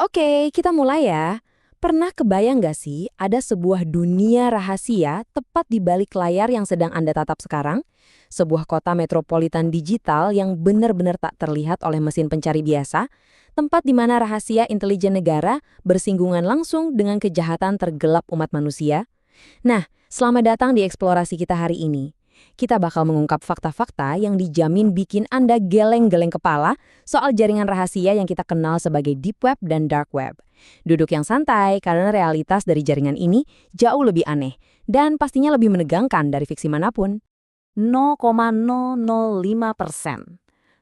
Oke, kita mulai ya. Pernah kebayang nggak sih ada sebuah dunia rahasia tepat di balik layar yang sedang Anda tatap sekarang? Sebuah kota metropolitan digital yang benar-benar tak terlihat oleh mesin pencari biasa? Tempat di mana rahasia intelijen negara bersinggungan langsung dengan kejahatan tergelap umat manusia? Nah, selamat datang di eksplorasi kita hari ini. Kita bakal mengungkap fakta-fakta yang dijamin bikin Anda geleng-geleng kepala soal jaringan rahasia yang kita kenal sebagai Deep Web dan Dark Web. Duduk yang santai karena realitas dari jaringan ini jauh lebih aneh dan pastinya lebih menegangkan dari fiksi manapun. 0,005%.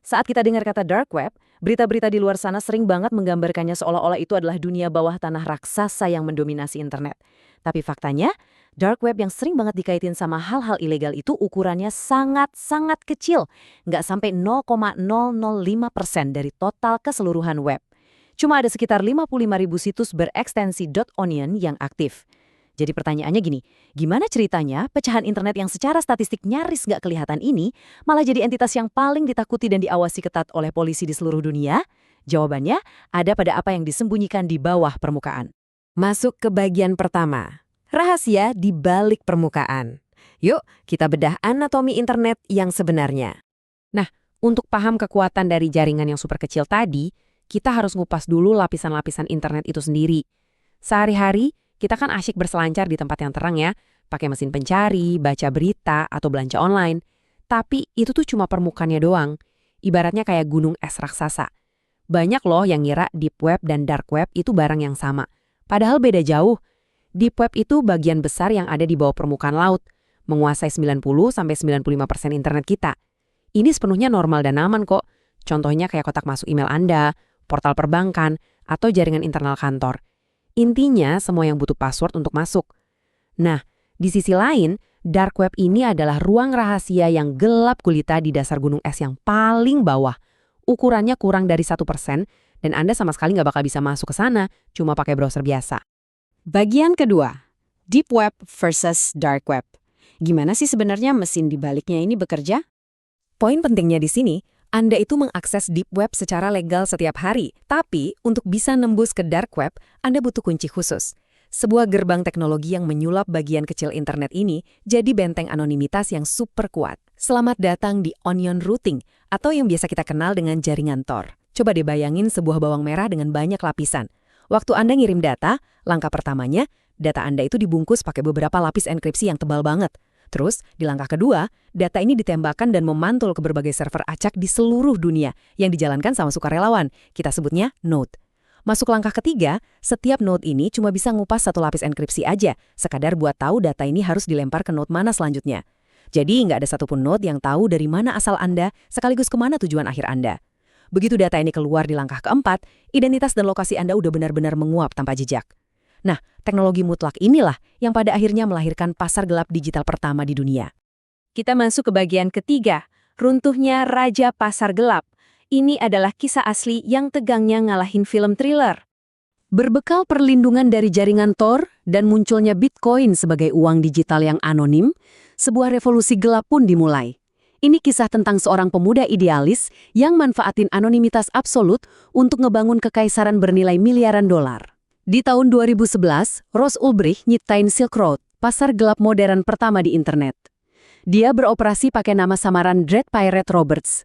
Saat kita dengar kata dark web, berita-berita di luar sana sering banget menggambarkannya seolah-olah itu adalah dunia bawah tanah raksasa yang mendominasi internet. Tapi faktanya, dark web yang sering banget dikaitin sama hal-hal ilegal itu ukurannya sangat-sangat kecil, nggak sampai 0,005% dari total keseluruhan web. Cuma ada sekitar 55.000 situs berekstensi .onion yang aktif. Jadi pertanyaannya gini, gimana ceritanya pecahan internet yang secara statistik nyaris nggak kelihatan ini malah jadi entitas yang paling ditakuti dan diawasi ketat oleh polisi di seluruh dunia? Jawabannya ada pada apa yang disembunyikan di bawah permukaan. Masuk ke bagian pertama, rahasia di balik permukaan. Yuk, kita bedah anatomi internet yang sebenarnya. Nah, untuk paham kekuatan dari jaringan yang super kecil tadi, kita harus ngupas dulu lapisan-lapisan internet itu sendiri. Sehari-hari, kita kan asyik berselancar di tempat yang terang ya, pakai mesin pencari, baca berita, atau belanja online. Tapi itu tuh cuma permukaannya doang, ibaratnya kayak gunung es raksasa. Banyak loh yang ngira deep web dan dark web itu barang yang sama. Padahal beda jauh. Deep web itu bagian besar yang ada di bawah permukaan laut, menguasai 90–95% internet kita. Ini sepenuhnya normal dan aman kok. Contohnya kayak kotak masuk email Anda, portal perbankan, atau jaringan internal kantor. Intinya semua yang butuh password untuk masuk. Nah, di sisi lain, dark web ini adalah ruang rahasia yang gelap gulita di dasar gunung es yang paling bawah. Ukurannya kurang dari 1%, dan Anda sama sekali nggak bakal bisa masuk ke sana, cuma pakai browser biasa. Bagian kedua, Deep Web versus Dark Web. Gimana sih sebenarnya mesin di baliknya ini bekerja? Poin pentingnya di sini, Anda itu mengakses deep web secara legal setiap hari, tapi untuk bisa nembus ke dark web, Anda butuh kunci khusus. Sebuah gerbang teknologi yang menyulap bagian kecil internet ini jadi benteng anonimitas yang super kuat. Selamat datang di onion routing, atau yang biasa kita kenal dengan jaringan Tor. Coba deh bayangin sebuah bawang merah dengan banyak lapisan. Waktu Anda ngirim data, langkah pertamanya, data Anda itu dibungkus pakai beberapa lapis enkripsi yang tebal banget. Terus, di langkah kedua, data ini ditembakkan dan memantul ke berbagai server acak di seluruh dunia yang dijalankan sama sukarelawan. Kita sebutnya node. Masuk langkah ketiga, setiap node ini cuma bisa ngupas satu lapis enkripsi aja, sekadar buat tahu data ini harus dilempar ke node mana selanjutnya. Jadi, nggak ada satupun node yang tahu dari mana asal Anda, sekaligus kemana tujuan akhir Anda. Begitu data ini keluar di langkah keempat, identitas dan lokasi Anda udah benar-benar menguap tanpa jejak. Nah, teknologi mutlak inilah yang pada akhirnya melahirkan pasar gelap digital pertama di dunia. Kita masuk ke bagian ketiga, runtuhnya Raja Pasar Gelap. Ini adalah kisah asli yang tegangnya ngalahin film thriller. Berbekal perlindungan dari jaringan Tor dan munculnya Bitcoin sebagai uang digital yang anonim, sebuah revolusi gelap pun dimulai. Ini kisah tentang seorang pemuda idealis yang manfaatin anonimitas absolut untuk ngebangun kekaisaran bernilai miliaran dolar. Di tahun 2011, Ross Ulbricht nyiptain Silk Road, pasar gelap modern pertama di internet. Dia beroperasi pakai nama samaran Dread Pirate Roberts.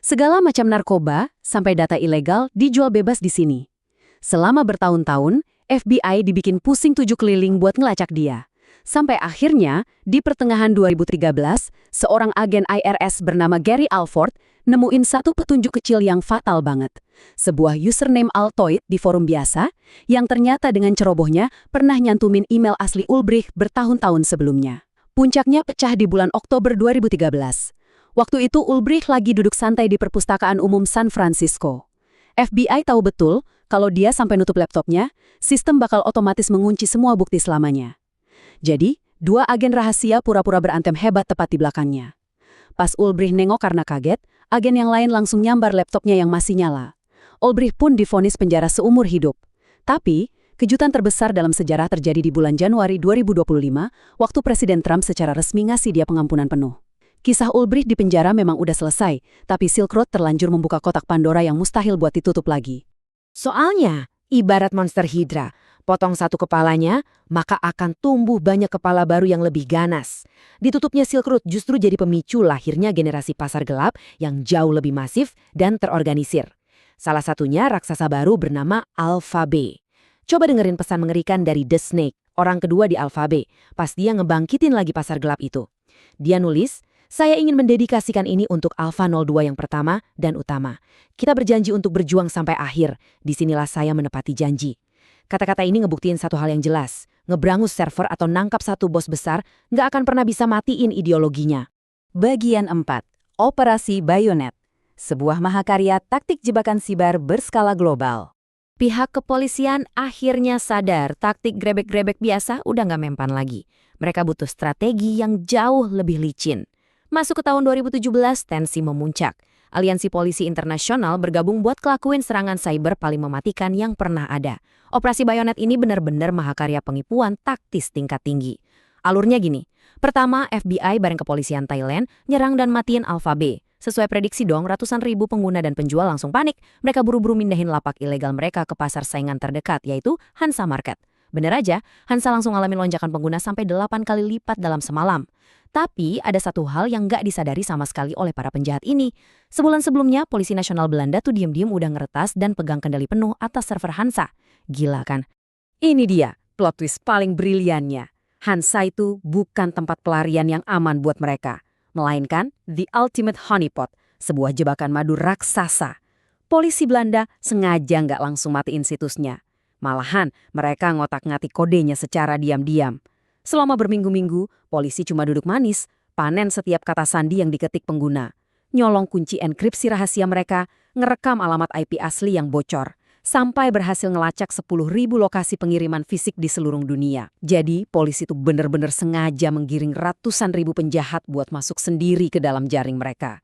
Segala macam narkoba, sampai data ilegal, dijual bebas di sini. Selama bertahun-tahun, FBI dibikin pusing 7 keliling buat ngelacak dia. Sampai akhirnya, di pertengahan 2013, seorang agen IRS bernama Gary Alford nemuin satu petunjuk kecil yang fatal banget. Sebuah username Altoid di forum biasa, yang ternyata dengan cerobohnya pernah nyantumin email asli Ulbricht bertahun-tahun sebelumnya. Puncaknya pecah di bulan Oktober 2013. Waktu itu Ulbricht lagi duduk santai di Perpustakaan Umum San Francisco. FBI tahu betul, kalau dia sampai nutup laptopnya, sistem bakal otomatis mengunci semua bukti selamanya. Jadi, dua agen rahasia pura-pura berantem hebat tepat di belakangnya. Pas Ulbricht nengok karena kaget, agen yang lain langsung nyambar laptopnya yang masih nyala. Ulbricht pun divonis penjara seumur hidup. Tapi, kejutan terbesar dalam sejarah terjadi di bulan Januari 2025, waktu Presiden Trump secara resmi ngasih dia pengampunan penuh. Kisah Ulbricht di penjara memang udah selesai, tapi Silk Road terlanjur membuka kotak Pandora yang mustahil buat ditutup lagi. Soalnya, Ibarat monster hidra, potong satu kepalanya, maka akan tumbuh banyak kepala baru yang lebih ganas. Ditutupnya Silk Road justru jadi pemicu lahirnya generasi pasar gelap yang jauh lebih masif dan terorganisir. Salah satunya raksasa baru bernama Alphabet. Coba dengerin pesan mengerikan dari The Snake, orang kedua di Alphabet, pas dia ngebangkitin lagi pasar gelap itu. Dia nulis, "Saya ingin mendedikasikan ini untuk Alpha 02 yang pertama dan utama. Kita berjanji untuk berjuang sampai akhir. Disinilah saya menepati janji." Kata-kata ini ngebuktiin satu hal yang jelas. Ngebrangus server atau nangkap satu bos besar nggak akan pernah bisa matiin ideologinya. Bagian 4. Operasi Bayonet. Sebuah mahakarya taktik jebakan siber berskala global. Pihak kepolisian akhirnya sadar taktik grebek-grebek biasa udah nggak mempan lagi. Mereka butuh strategi yang jauh lebih licin. Masuk ke tahun 2017, tensi memuncak. Aliansi Polisi Internasional bergabung buat kelakuin serangan cyber paling mematikan yang pernah ada. Operasi Bayonet ini benar-benar mahakarya penipuan taktis tingkat tinggi. Alurnya gini, pertama FBI bareng kepolisian Thailand nyerang dan matiin Alphabet. Sesuai prediksi dong, ratusan ribu pengguna dan penjual langsung panik. Mereka buru-buru mindahin lapak ilegal mereka ke pasar saingan terdekat, yaitu Hansa Market. Bener aja, Hansa langsung ngalamin lonjakan pengguna sampai 8 kali lipat dalam semalam. Tapi ada satu hal yang nggak disadari sama sekali oleh para penjahat ini. Sebulan sebelumnya, Polisi Nasional Belanda tuh diem-diem udah ngeretas dan pegang kendali penuh atas server Hansa. Gila kan? Ini dia, plot twist paling briliannya. Hansa itu bukan tempat pelarian yang aman buat mereka, melainkan The Ultimate Honeypot, sebuah jebakan madu raksasa. Polisi Belanda sengaja nggak langsung matiin situsnya. Malahan, mereka ngotak-ngatik kodenya secara diam-diam. Selama berminggu-minggu, polisi cuma duduk manis, panen setiap kata sandi yang diketik pengguna. Nyolong kunci enkripsi rahasia mereka, ngerekam alamat IP asli yang bocor, sampai berhasil ngelacak 10.000 lokasi pengiriman fisik di seluruh dunia. Jadi, polisi itu benar-benar sengaja menggiring ratusan ribu penjahat buat masuk sendiri ke dalam jaring mereka.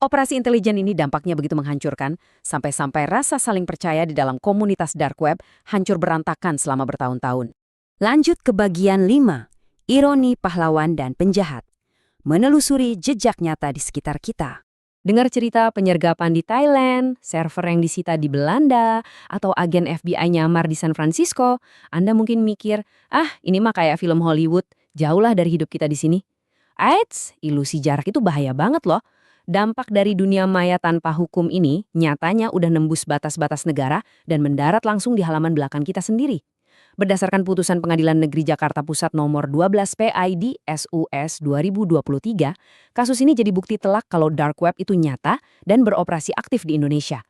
Operasi intelijen ini dampaknya begitu menghancurkan, sampai-sampai rasa saling percaya di dalam komunitas dark web hancur berantakan selama bertahun-tahun. Lanjut ke bagian 5, ironi pahlawan dan penjahat. Menelusuri jejak nyata di sekitar kita. Dengar cerita penyergapan di Thailand, server yang disita di Belanda, atau agen FBI nyamar di San Francisco, Anda mungkin mikir, ini mah kayak film Hollywood, jauhlah dari hidup kita di sini. Eits, ilusi jarak itu bahaya banget loh. Dampak dari dunia maya tanpa hukum ini nyatanya udah nembus batas-batas negara dan mendarat langsung di halaman belakang kita sendiri. Berdasarkan putusan Pengadilan Negeri Jakarta Pusat nomor 12 PID SUS 2023, kasus ini jadi bukti telak kalau dark web itu nyata dan beroperasi aktif di Indonesia.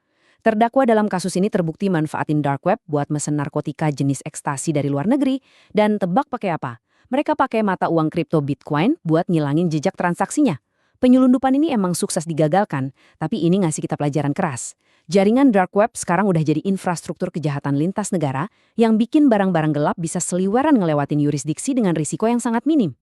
Terdakwa dalam kasus ini terbukti manfaatin dark web buat mesen narkotika jenis ekstasi dari luar negeri, dan tebak pakai apa? Mereka pakai mata uang kripto Bitcoin buat ngilangin jejak transaksinya. Penyelundupan ini emang sukses digagalkan, tapi ini ngasih kita pelajaran keras. Jaringan dark web sekarang udah jadi infrastruktur kejahatan lintas negara yang bikin barang-barang gelap bisa seliweran ngelewatin yurisdiksi dengan risiko yang sangat minim.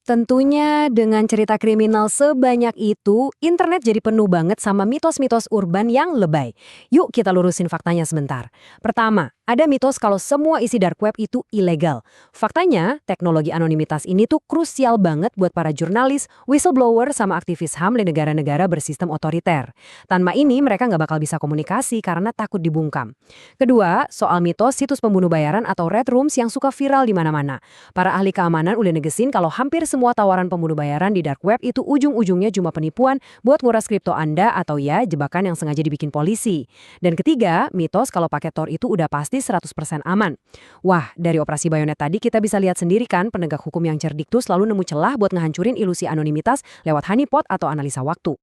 Tentunya dengan cerita kriminal sebanyak itu, internet jadi penuh banget sama mitos-mitos urban yang lebay. Yuk kita lurusin faktanya sebentar. Pertama, ada mitos kalau semua isi dark web itu ilegal. Faktanya, teknologi anonimitas ini tuh krusial banget buat para jurnalis, whistleblower, sama aktivis HAM di negara-negara bersistem otoriter. Tanpa ini mereka nggak bakal bisa komunikasi karena takut dibungkam. Kedua, soal mitos situs pembunuh bayaran atau red rooms yang suka viral di mana-mana. Para ahli keamanan udah negesin kalau hampir semua tawaran pembunuh bayaran di dark web itu ujung-ujungnya cuma penipuan buat nguras kripto Anda atau ya jebakan yang sengaja dibikin polisi. Dan ketiga, mitos kalau pakai Tor itu udah pasti 100% aman. Wah, dari operasi Bayonet tadi kita bisa lihat sendiri kan penegak hukum yang cerdik tuh selalu nemu celah buat ngehancurin ilusi anonimitas lewat honeypot atau analisa waktu.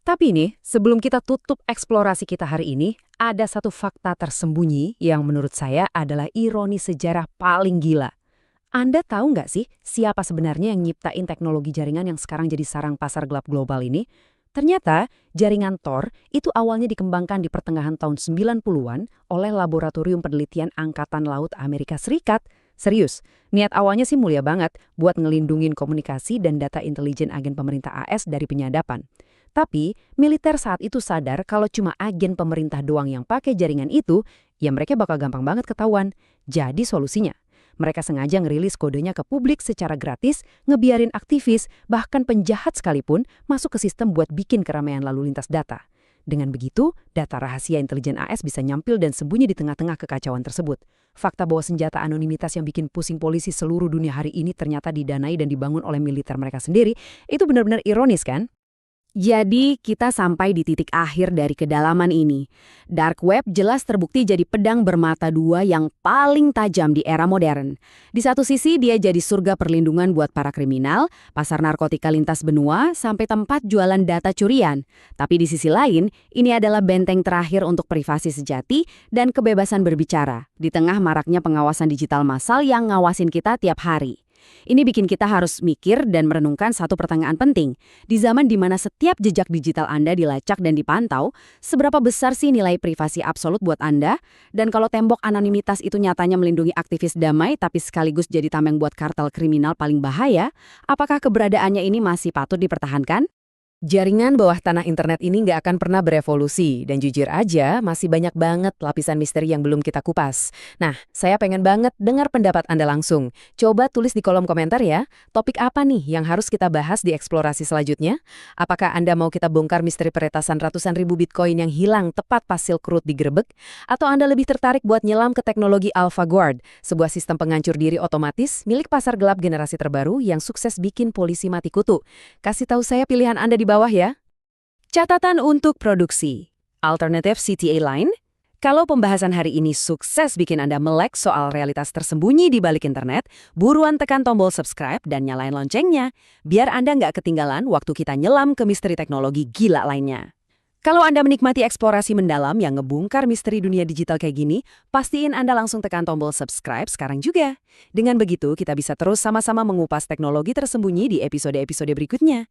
Tapi nih, sebelum kita tutup eksplorasi kita hari ini, ada satu fakta tersembunyi yang menurut saya adalah ironi sejarah paling gila. Anda tahu nggak sih siapa sebenarnya yang nyiptain teknologi jaringan yang sekarang jadi sarang pasar gelap global ini? Ternyata, jaringan Tor itu awalnya dikembangkan di pertengahan tahun 90-an oleh Laboratorium Penelitian Angkatan Laut Amerika Serikat. Serius, niat awalnya sih mulia banget buat ngelindungin komunikasi dan data intelijen agen pemerintah AS dari penyadapan. Tapi, militer saat itu sadar kalau cuma agen pemerintah doang yang pakai jaringan itu, ya mereka bakal gampang banget ketahuan. Jadi solusinya, mereka sengaja ngerilis kodenya ke publik secara gratis, ngebiarin aktivis, bahkan penjahat sekalipun, masuk ke sistem buat bikin keramaian lalu lintas data. Dengan begitu, data rahasia intelijen AS bisa nyampil dan sembunyi di tengah-tengah kekacauan tersebut. Fakta bahwa senjata anonimitas yang bikin pusing polisi seluruh dunia hari ini ternyata didanai dan dibangun oleh militer mereka sendiri, itu benar-benar ironis kan? Jadi, kita sampai di titik akhir dari kedalaman ini. Dark Web jelas terbukti jadi pedang bermata dua yang paling tajam di era modern. Di satu sisi, dia jadi surga perlindungan buat para kriminal, pasar narkotika lintas benua, sampai tempat jualan data curian. Tapi di sisi lain, ini adalah benteng terakhir untuk privasi sejati dan kebebasan berbicara, di tengah maraknya pengawasan digital massal yang ngawasin kita tiap hari. Ini bikin kita harus mikir dan merenungkan satu pertanyaan penting. Di zaman di mana setiap jejak digital Anda dilacak dan dipantau, seberapa besar sih nilai privasi absolut buat Anda? Dan kalau tembok anonimitas itu nyatanya melindungi aktivis damai tapi sekaligus jadi tameng buat kartel kriminal paling bahaya, apakah keberadaannya ini masih patut dipertahankan? Jaringan bawah tanah internet ini nggak akan pernah berevolusi, dan jujur aja masih banyak banget lapisan misteri yang belum kita kupas. Nah, saya pengen banget dengar pendapat Anda langsung. Coba tulis di kolom komentar ya, topik apa nih yang harus kita bahas di eksplorasi selanjutnya? Apakah Anda mau kita bongkar misteri peretasan ratusan ribu Bitcoin yang hilang tepat pas Silk Road digerebek? Atau Anda lebih tertarik buat nyelam ke teknologi AlphaGuard, sebuah sistem penghancur diri otomatis milik pasar gelap generasi terbaru yang sukses bikin polisi mati kutu? Kasih tahu saya pilihan Anda di bawah ya. Catatan untuk produksi. Alternative CTA Line. Kalau pembahasan hari ini sukses bikin Anda melek soal realitas tersembunyi di balik internet, buruan tekan tombol subscribe dan nyalain loncengnya, biar Anda nggak ketinggalan waktu kita nyelam ke misteri teknologi gila lainnya. Kalau Anda menikmati eksplorasi mendalam yang ngebongkar misteri dunia digital kayak gini, pastiin Anda langsung tekan tombol subscribe sekarang juga. Dengan begitu, kita bisa terus sama-sama mengupas teknologi tersembunyi di episode-episode berikutnya.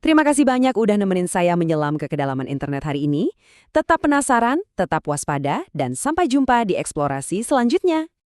Terima kasih banyak udah nemenin saya menyelam ke kedalaman internet hari ini. Tetap penasaran, tetap waspada, dan sampai jumpa di eksplorasi selanjutnya.